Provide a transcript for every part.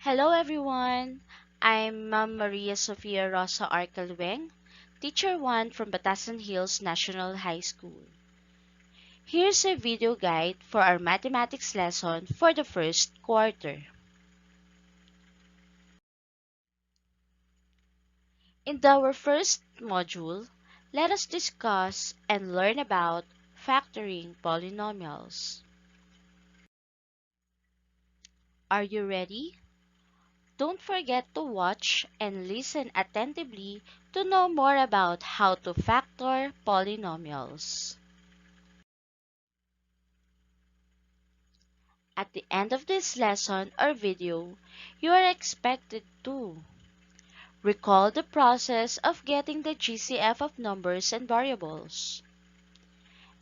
Hello everyone! I'm Ma'am Maria Sofia Rosa Arcalweng, Teacher 1 from Batasan Hills National High School. Here's a video guide for our mathematics lesson for the first quarter. In our first module, let us discuss and learn about factoring polynomials. Are you ready? Don't forget to watch and listen attentively to know more about how to factor polynomials. At the end of this lesson or video, you are expected to recall the process of getting the GCF of numbers and variables,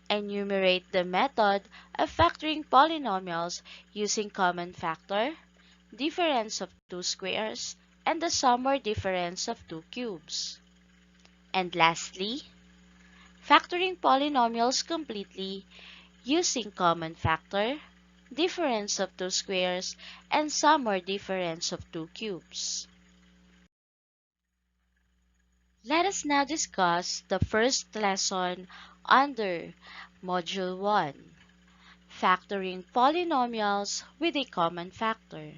enumerate the method of factoring polynomials using common factor, difference of two squares, and the sum or difference of two cubes. And lastly, factoring polynomials completely using common factor, difference of two squares, and sum or difference of two cubes. Let us now discuss the first lesson under Module 1, Factoring Polynomials with a Common Factor.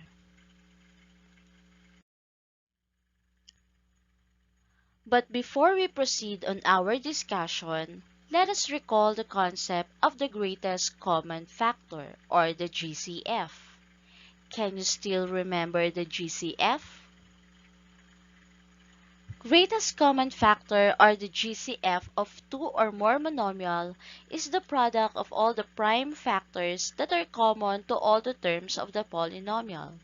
But before we proceed on our discussion, let us recall the concept of the greatest common factor, or the GCF. Can you still remember the GCF? Greatest common factor, or the GCF, of two or more monomial is the product of all the prime factors that are common to all the terms of the polynomial.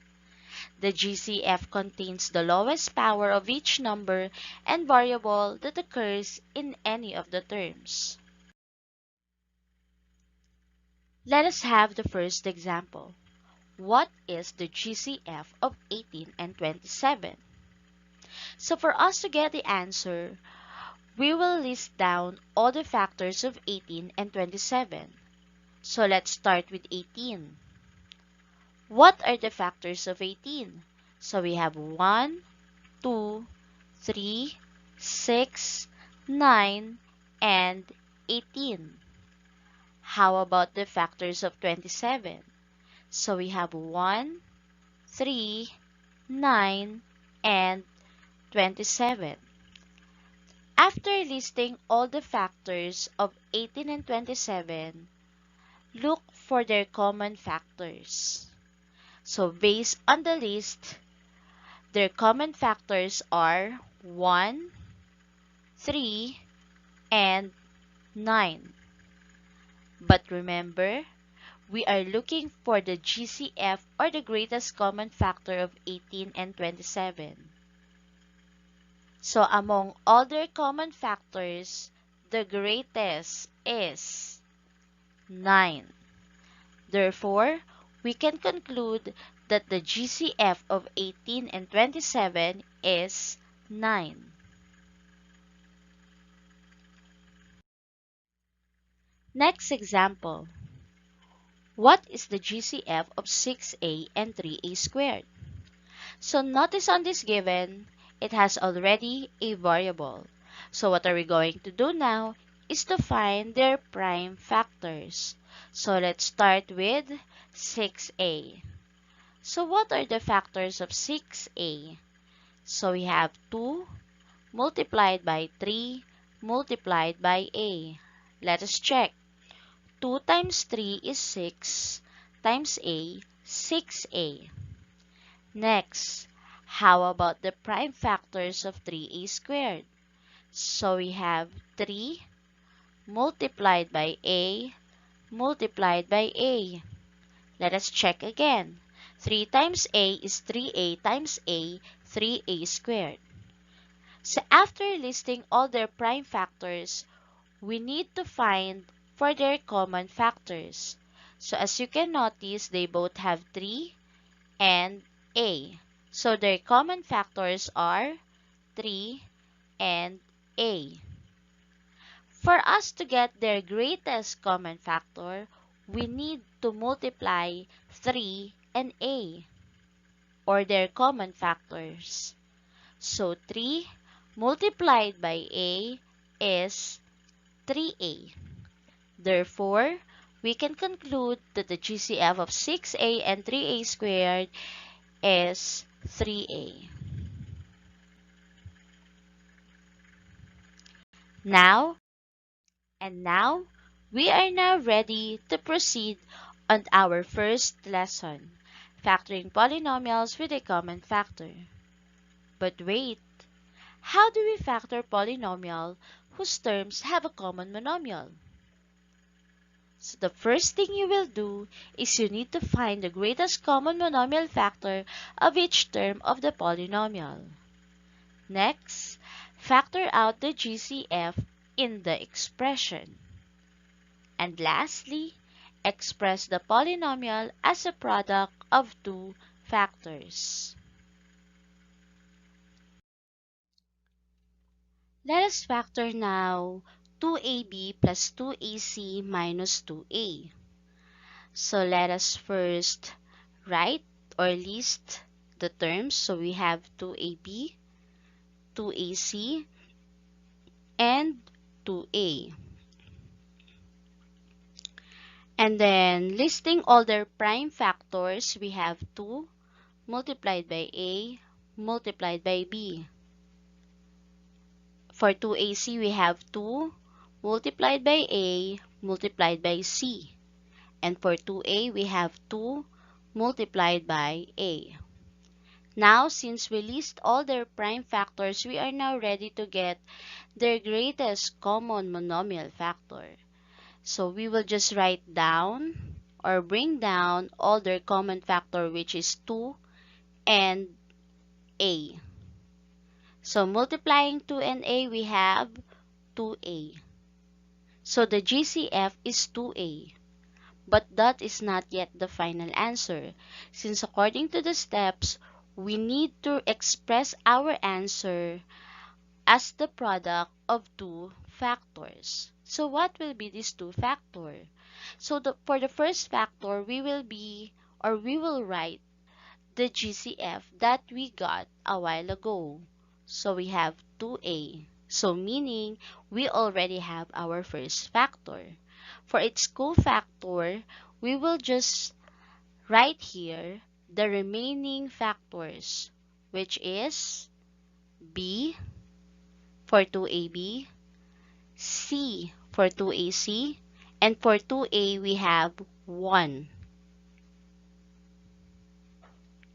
The GCF contains the lowest power of each number and variable that occurs in any of the terms. Let us have the first example. What is the GCF of 18 and 27? So for us to get the answer, we will list down all the factors of 18 and 27. So let's start with 18. What are the factors of 18? So we have 1, 2, 3, 6, 9, and 18. How about the factors of 27? So we have 1, 3, 9, and 27. After listing all the factors of 18 and 27, look for their common factors. So based on the list, their common factors are 1, 3, and 9. But remember, we are looking for the GCF, or the greatest common factor, of 18 and 27. So among all their common factors, the greatest is 9. Therefore, we can conclude that the GCF of 18 and 27 is 9. Next example. What is the GCF of 6a and 3a squared? So notice on this given, it has already a variable. So what are we going to do now is to find their prime factors. So let's start with 6a. So what are the factors of 6a? So we have 2 multiplied by 3 multiplied by a. Let us check. 2 times 3 is 6 times a, 6a. Next, how about the prime factors of 3a squared? So we have 3 multiplied by a multiplied by a. Let us check again. 3 times a is 3a times a, 3a squared. So after listing all their prime factors, we need to find for their common factors. So as you can notice, they both have 3 and a. So their common factors are 3 and a. For us to get their greatest common factor, we need to multiply 3 and a. or their common factors. So 3 multiplied by a is 3a. Therefore, we can conclude that the GCF of 6a and 3a squared is 3a. Now, we are now ready to proceed on our first lesson, factoring polynomials with a common factor. But wait, how do we factor polynomial whose terms have a common monomial? So the first thing you will do is you need to find the greatest common monomial factor of each term of the polynomial. Next, factor out the GCF in the expression. And lastly, express the polynomial as a product of two factors. Let us factor now 2ab plus 2ac minus 2a. So let us first write or list the terms. So we have 2ab, 2ac, and 2a. And then listing all their prime factors, we have 2 multiplied by a multiplied by b. For 2ac, we have 2 multiplied by a multiplied by c. And for 2a, we have 2 multiplied by a. Now, since we list all their prime factors, we are now ready to get their greatest common monomial factor. So we will just write down or bring down all their common factor, which is 2 and a. So multiplying 2 and a, we have 2a. So the GCF is 2a. But that is not yet the final answer, since according to the steps, we need to express our answer as the product of two factors. So what will be these two factors? So for the first factor, we will write the GCF that we got a while ago. So we have 2a. So meaning we already have our first factor. For its cofactor, we will just write here the remaining factors, which is b for 2ab, c for 2ac, and for 2a we have 1.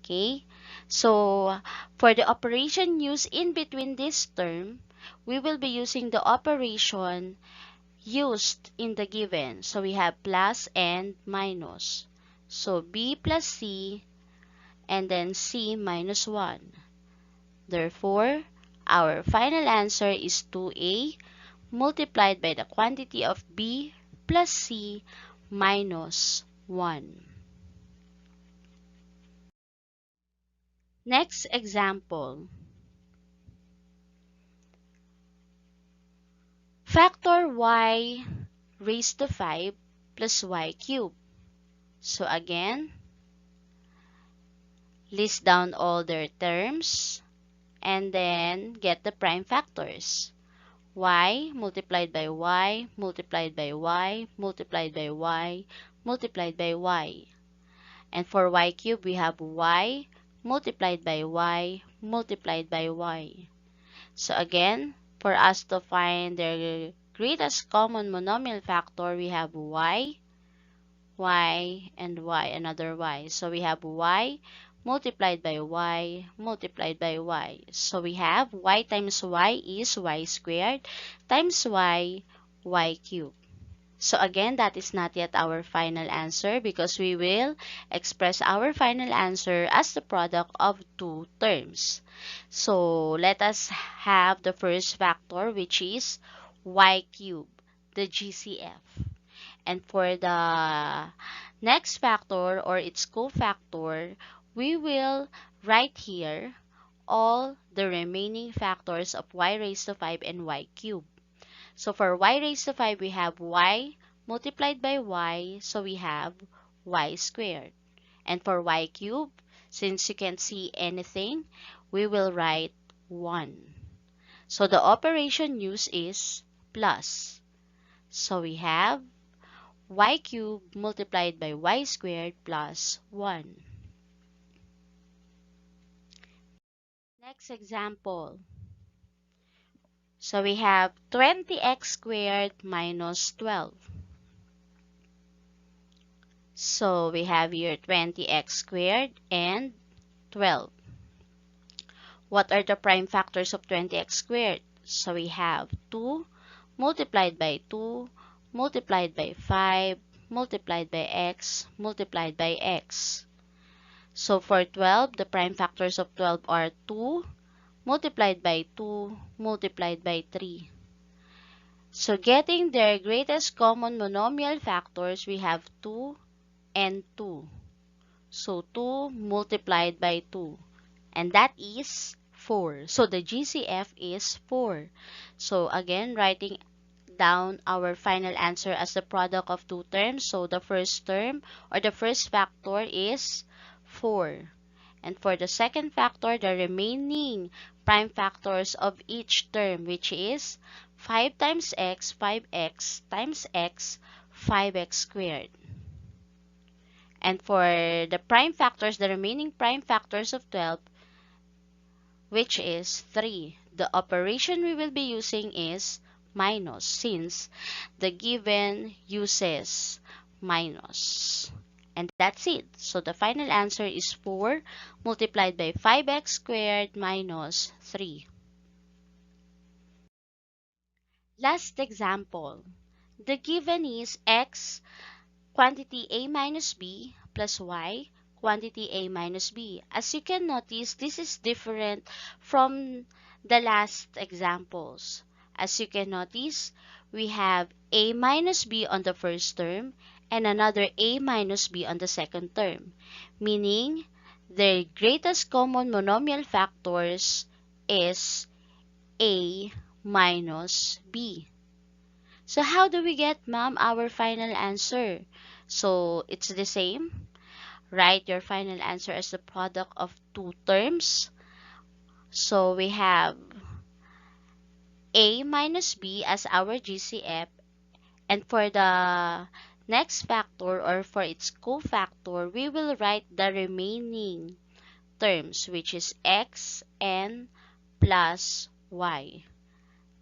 Okay, so for the operation used in between this term, we will be using the operation used in the given. So we have plus and minus. So b plus c and then c minus 1. Therefore, our final answer is 2a multiplied by the quantity of b plus c minus 1. Next example. Factor y raised to 5 plus y cubed. So again, list down all their terms and then get the prime factors. Y multiplied by y multiplied by y multiplied by y multiplied by y. And for y cubed, we have y multiplied by y multiplied by y. So again, for us to find the greatest common monomial factor, we have y, and y, another y. So we have y multiplied by y multiplied by y. So we have y times y is y squared times y cubed. So again, that is not yet our final answer because we will express our final answer as the product of two terms. So let us have the first factor, which is y cubed, the GCF. And for the next factor or its cofactor, we will write here all the remaining factors of y raised to 5 and y cubed. So for y raised to 5, we have y multiplied by y, so we have y squared. And for y cubed, Since you can't see anything, we will write 1. So the operation used is plus. So we have y cubed multiplied by y squared plus 1. Next example. So we have 20x squared minus 12. So we have here 20x squared and 12. What are the prime factors of 20x squared? So we have 2 multiplied by 2 multiplied by 5 multiplied by x multiplied by x. So for 12, the prime factors of 12 are 2 multiplied by 2 multiplied by 3. So getting their greatest common monomial factors, we have 2 and 2. So 2 multiplied by 2. And that is 4. So the GCF is 4. So again, writing down our final answer as the product of two terms. So the first term or the first factor is 4. And for the second factor, the remaining prime factors of each term, which is 5 times x, 5x times x, 5x squared. And for the prime factors, the remaining prime factors of 12, which is 3. The operation we will be using is minus, since the given uses minus. And that's it. So the final answer is 4 multiplied by 5x squared minus 3. Last example. The given is x quantity a minus b plus y quantity a minus b. As you can notice, this is different from the last examples. As you can notice, we have a minus b on the first term and another a minus b on the second term, meaning their greatest common monomial factors is a minus b. So how do we get, ma'am, our final answer? So it's the same. Write your final answer as the product of two terms. So we have a minus b as our GCF, and for the next factor or for its cofactor, we will write the remaining terms, which is x and plus y.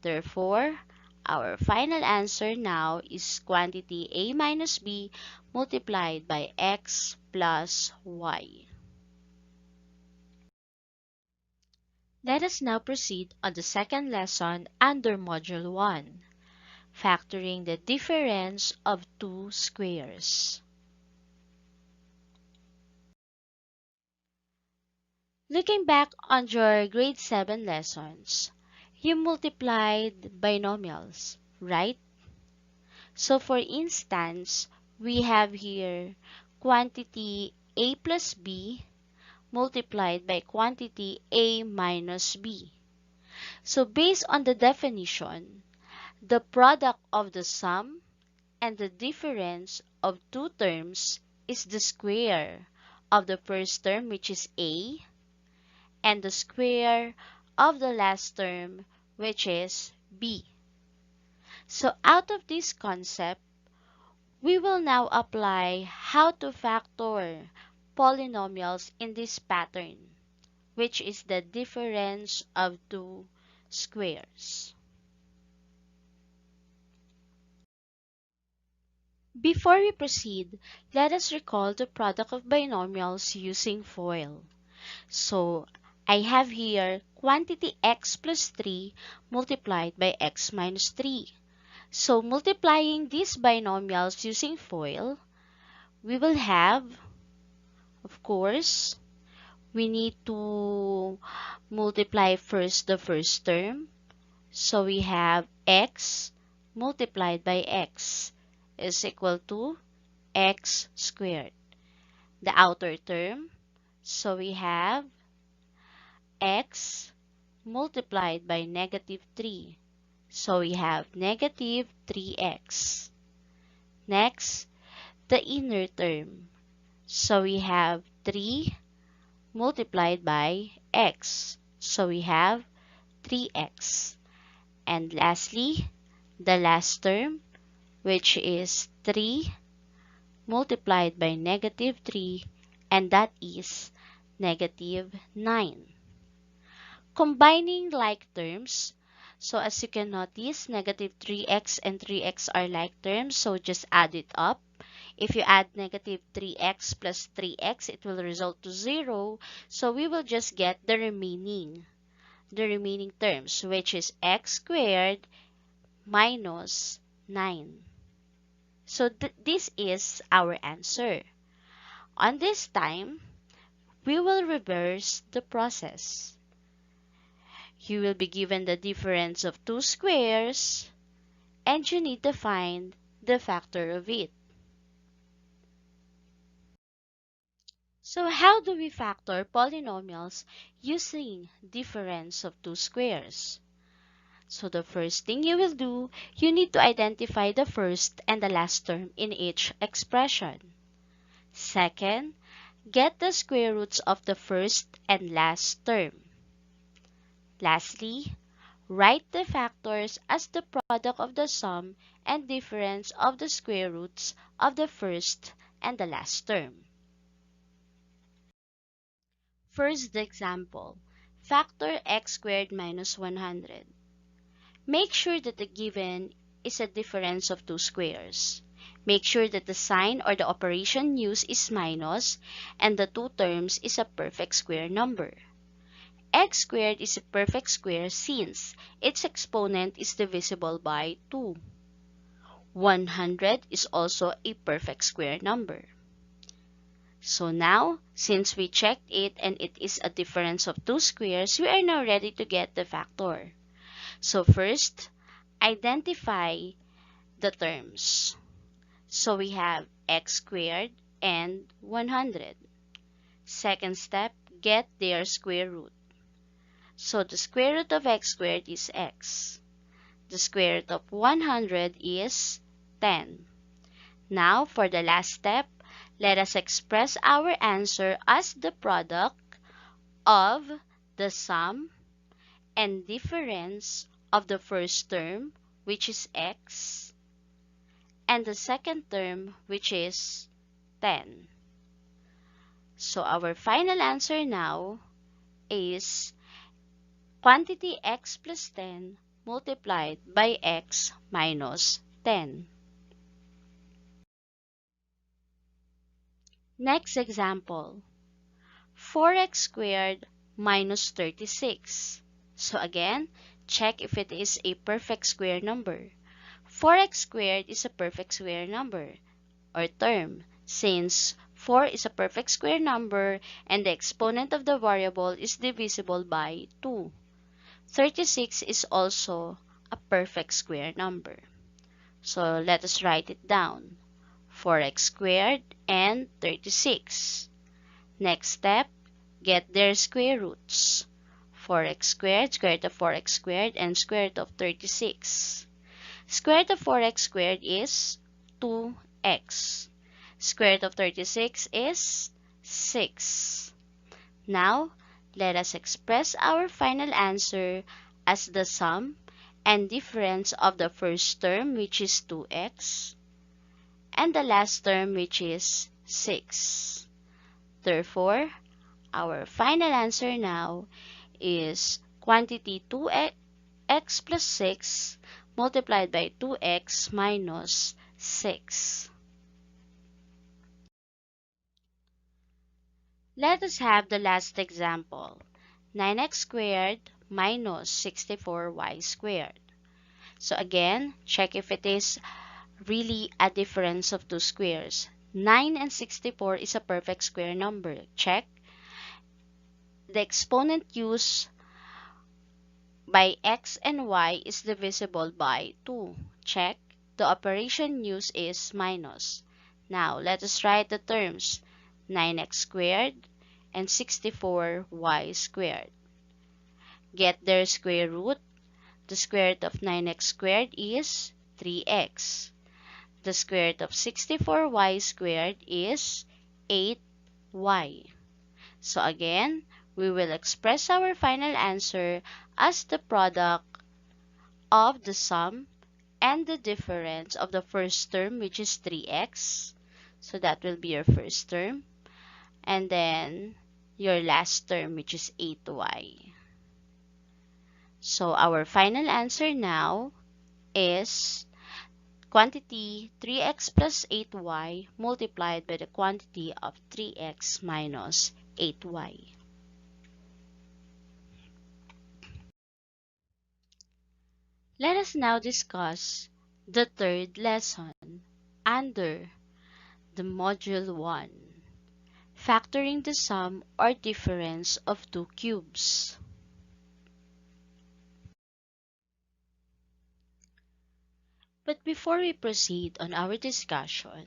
Therefore, our final answer now is quantity a minus b multiplied by x plus y. Let us now proceed on the second lesson under Module 1, factoring the difference of two squares. Looking back on your grade 7 lessons, you multiplied binomials, right? So for instance, we have here quantity a plus b multiplied by quantity a minus b. So based on the definition, the product of the sum and the difference of two terms is the square of the first term, which is a, and the square of the last term, which is b. So out of this concept, we will now apply how to factor polynomials in this pattern, which is the difference of two squares. Before we proceed, let us recall the product of binomials using FOIL. So, I have here quantity x plus 3 multiplied by x minus 3. So, multiplying these binomials using FOIL, we will have, of course, we need to multiply first the first term. So, we have x multiplied by x is equal to x squared. The outer term, so we have x multiplied by negative 3. So we have negative 3x. Next, the inner term. So we have 3 multiplied by x. So we have 3x. And lastly, the last term, which is 3 multiplied by negative 3, and that is negative 9. Combining like terms, so as you can notice, negative 3x and 3x are like terms, so just add it up. If you add negative 3x plus 3x, it will result to 0, so we will just get the remaining terms, which is x squared minus 9. So this is our answer. On this time, we will reverse the process. You will be given the difference of two squares, and you need to find the factor of it. So how do we factor polynomials using difference of two squares? So the first thing you will do, you need to identify the first and the last term in each expression. Second, get the square roots of the first and last term. Lastly, write the factors as the product of the sum and difference of the square roots of the first and the last term. First example, factor x squared minus 100. Make sure that the given is a difference of two squares. Make sure that the sign or the operation used is minus and the two terms is a perfect square number. X squared is a perfect square since its exponent is divisible by 2. 100 is also a perfect square number. So now, since we checked it and it is a difference of two squares, we are now ready to get the factor. So first, identify the terms. So we have x squared and 100. Second step, get their square root. So the square root of x squared is x. The square root of 100 is 10. Now, for the last step, let us express our answer as the product of the sum and difference of the first term, which is x, and the second term, which is 10. So our final answer now is quantity x plus 10 multiplied by x minus 10. Next example, 4x squared minus 36. So again, check if it is a perfect square number. 4x squared is a perfect square number or term since 4 is a perfect square number and the exponent of the variable is divisible by 2. 36 is also a perfect square number. So let us write it down. 4x squared and 36. Next step, get their square roots. 4x squared, square root of 4x squared, and square root of 36. Square root of 4x squared is 2x. Square root of 36 is 6. Now, let us express our final answer as the sum and difference of the first term, which is 2x, and the last term, which is 6. Therefore, our final answer now is quantity 2x plus 6 multiplied by 2x minus 6. Let us have the last example, 9x squared minus 64y squared. So again, check if it is really a difference of two squares. 9 and 64 is a perfect square number. Check. The exponent used by x and y is divisible by 2. Check. The operation used is minus. Now, let us write the terms 9x squared and 64y squared. Get their square root. The square root of 9x squared is 3x. The square root of 64y squared is 8y. So again, we will express our final answer as the product of the sum and the difference of the first term, which is 3x. So that will be your first term. And then your last term, which is 8y. So our final answer now is quantity 3x plus 8y multiplied by the quantity of 3x minus 8y. Let us now discuss the third lesson under the Module 1, factoring the sum or difference of two cubes. But before we proceed on our discussion,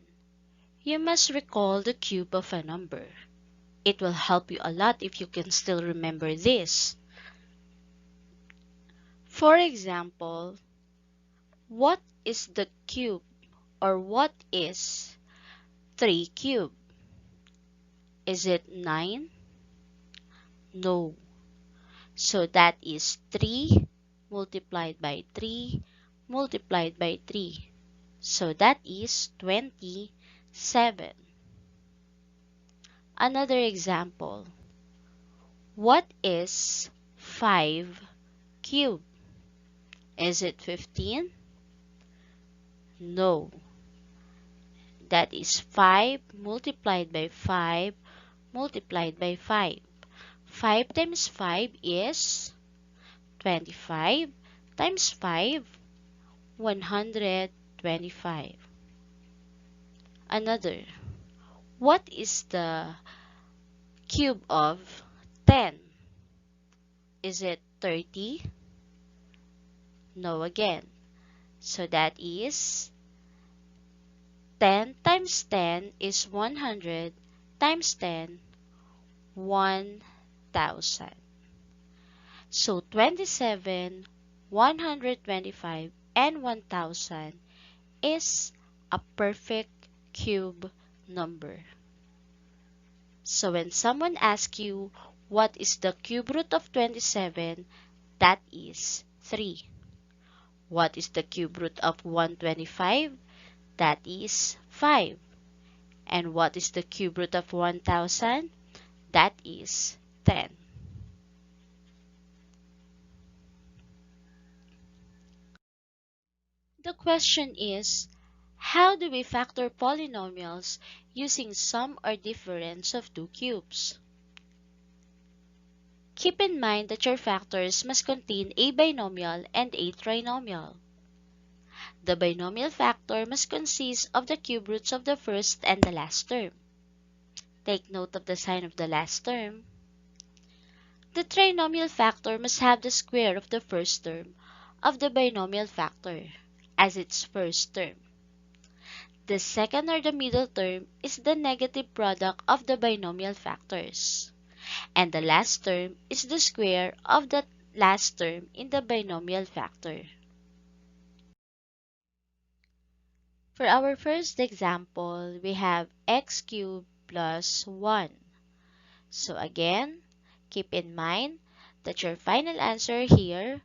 you must recall the cube of a number. It will help you a lot if you can still remember this. For example, what is the cube or what is 3 cube? Is it 9? No. So that is 3 multiplied by 3 multiplied by 3. So that is 27. Another example. What is 5 cube? Is it 15? No. That is 5 multiplied by 5 multiplied by 5. 5 times 5 is 25 times 5, 125. Another. What is the cube of 10? Is it 30? No again. So that is 10 times 10 is 100 times 10, 1,000. So 27, 125, and 1,000 is a perfect cube number. So when someone asks you what is the cube root of 27, that is 3. What is the cube root of 125? That is 5. And what is the cube root of 1,000? That is 10. The question is, how do we factor polynomials using sum or difference of two cubes? Keep in mind that your factors must contain a binomial and a trinomial. The binomial factor must consist of the cube roots of the first and the last term. Take note of the sign of the last term. The trinomial factor must have the square of the first term of the binomial factor as its first term. The second or the middle term is the negative product of the binomial factors. And the last term is the square of the last term in the binomial factor. For our first example, we have x cubed plus 1. So again, keep in mind that your final answer here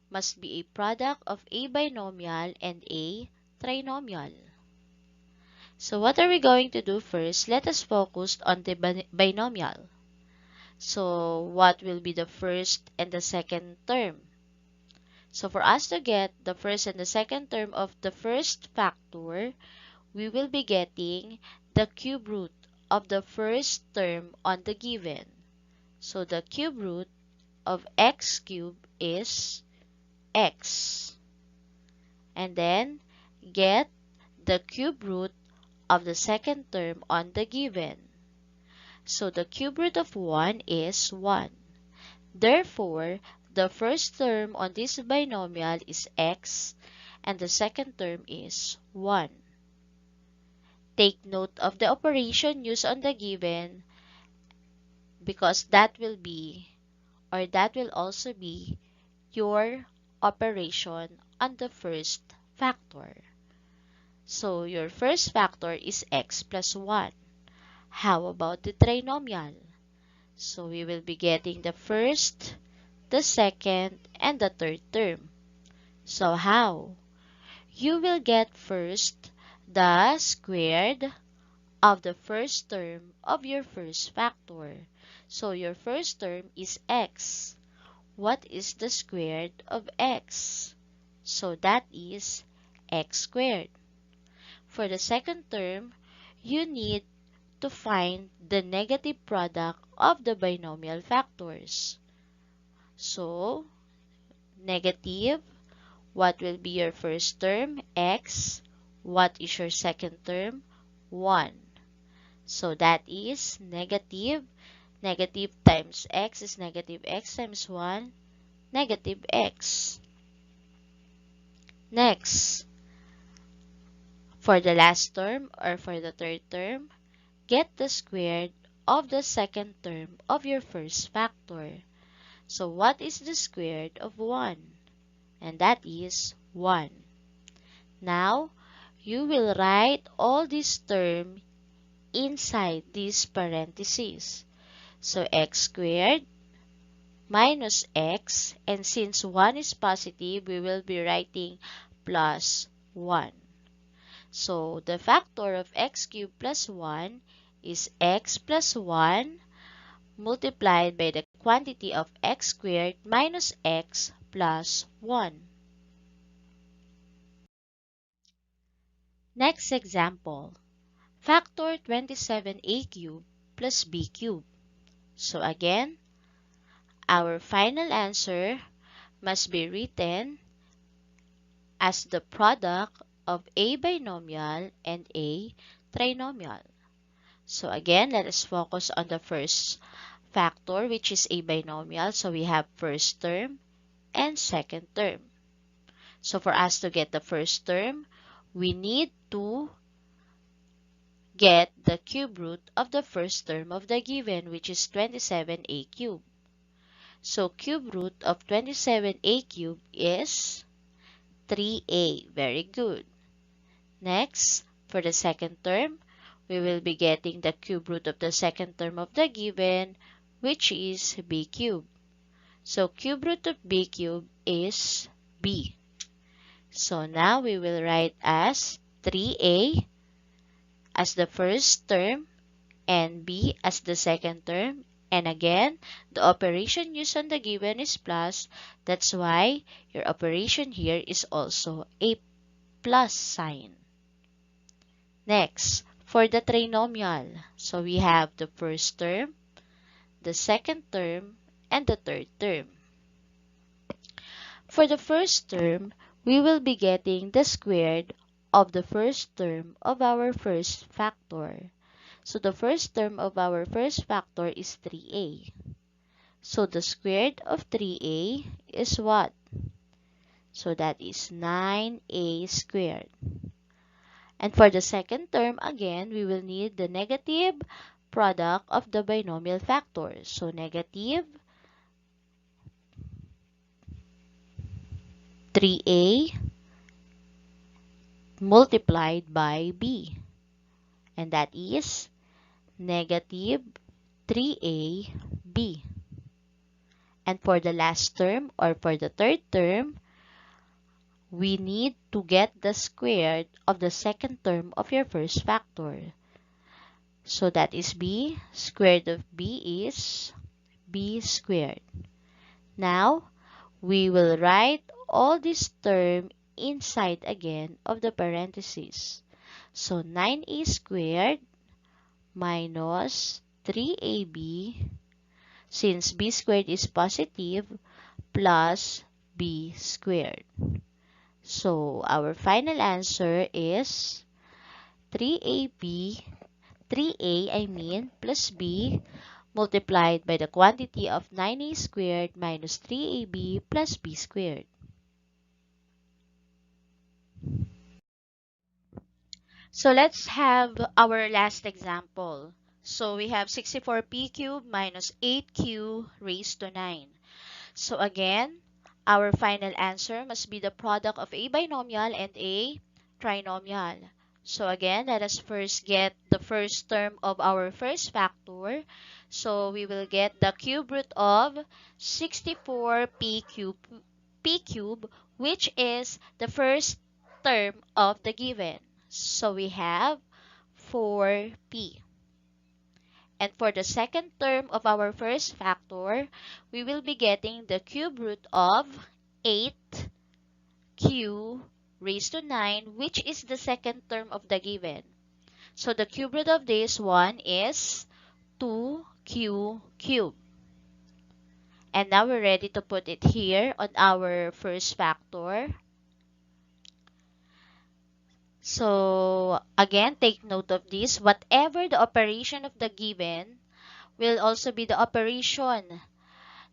must be a product of a binomial and a trinomial. So what are we going to do first? Let us focus on the binomial. So what will be the first and the second term? So for us to get the first and the second term of the first factor, we will be getting the cube root of the first term on the given. So the cube root of x cubed is x. And then get the cube root of the second term on the given. So the cube root of 1 is 1. Therefore, the first term on this binomial is x and the second term is 1. Take note of the operation used on the given because that will be or that will also be your operation on the first factor. So your first factor is x plus 1. How about the trinomial? So we will be getting the first, the second, and the third term. So how? You will get first the squared of the first term of your first factor. So your first term is x. What is the squared of x? So that is x squared. For the second term, you need to find the negative product of the binomial factors. So, negative, what will be your first term? X. What is your second term? 1. So that is negative. Negative times x is negative x times 1, negative x. Next, for the last term or for the third term, get the squared of the second term of your first factor. So what is the squared of 1? And that is 1. Now, you will write all these terms inside these parentheses. So x squared minus x, and since 1 is positive, we will be writing plus 1. So the factor of x cubed plus 1 is x plus 1 multiplied by the quantity of x squared minus x plus 1. Next example, factor 27a cubed plus b cubed. So again, our final answer must be written as the product of a binomial and a trinomial. So again, let us focus on the first factor, which is a binomial. So we have first term and second term. So for us to get the first term, we need to get the cube root of the first term of the given, which is 27a cubed. So cube root of 27a cubed is 3a. Very good. Next, for the second term, we will be getting the cube root of the second term of the given, which is b cubed. So cube root of b cubed is b. So now we will write as 3a as the first term and b as the second term. And again, the operation used on the given is plus. That's why your operation here is also a plus sign. Next, for the trinomial, so we have the first term, the second term, and the third term. For the first term, we will be getting the squared of the first term of our first factor. So the first term of our first factor is 3a. So the squared of 3a is what? So that is 9a squared. And for the second term, again, we will need the negative product of the binomial factors. So negative 3a multiplied by b. And that is negative 3ab. And for the last term or for the third term, we need to get the squared of the second term of your first factor. So that is b. Squared of b is b squared. Now, we will write all this term inside again of the parentheses. So 9a squared minus 3ab, since b squared is positive, plus b squared. So our final answer is 3ab, 3a plus b multiplied by the quantity of 9a squared minus 3ab plus b squared. So let's have our last example. So we have 64p cubed minus 8q raised to 9. So again, our final answer must be the product of a binomial and a trinomial. So again, let us first get the first term of our first factor. So we will get the cube root of 64p cube, which is the first term of the given. So we have 4p. And for the second term of our first factor, we will be getting the cube root of 8q raised to 9, which is the second term of the given. So the cube root of this one is 2q cubed. And now we're ready to put it here on our first factor. So again, take note of this. Whatever the operation of the given will also be the operation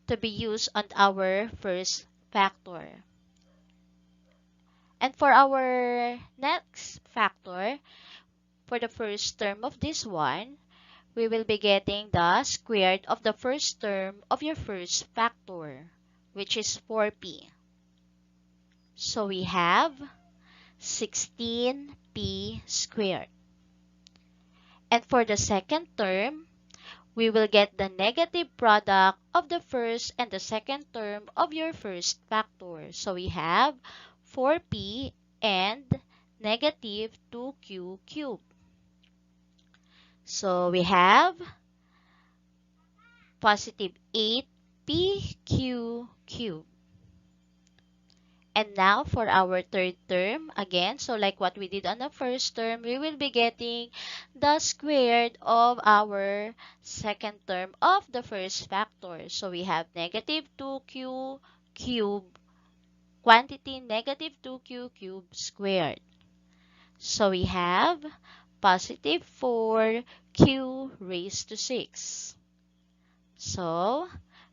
to be used on our first factor. And for our next factor, for the first term of this one, we will be getting the squared of the first term of your first factor, which is 4p. So we have 16p squared. And for the second term, we will get the negative product of the first and the second term of your first factor. So we have 4p and negative 2q cubed. So we have positive 8pq cubed. And now for our third term, again, so like what we did on the first term, we will be getting the squared of our second term of the first factor. So we have negative 2q cubed, quantity negative 2q cubed squared. So we have positive 4q raised to 6. So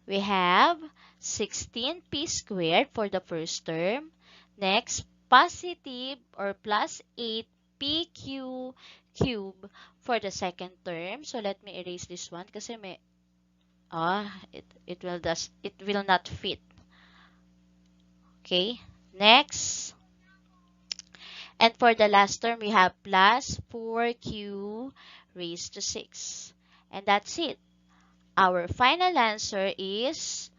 we have 16p squared for the first term. Next, positive or plus 8pq cube for the second term. So let me erase this one kasi may it will not fit. Okay? Next. And for the last term, we have plus 4q raised to 6. And that's it. Our final answer is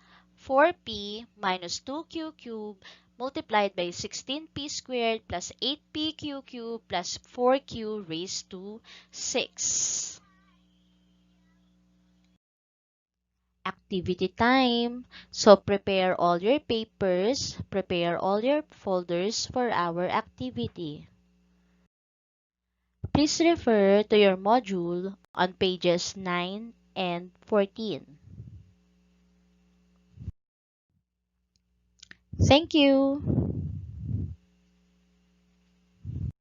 4p minus 2q cubed multiplied by 16p squared plus 8pq cubed plus 4q raised to 6. Activity time. So prepare all your papers, prepare all your folders for our activity. Please refer to your module on pages 9 and 14. Thank you.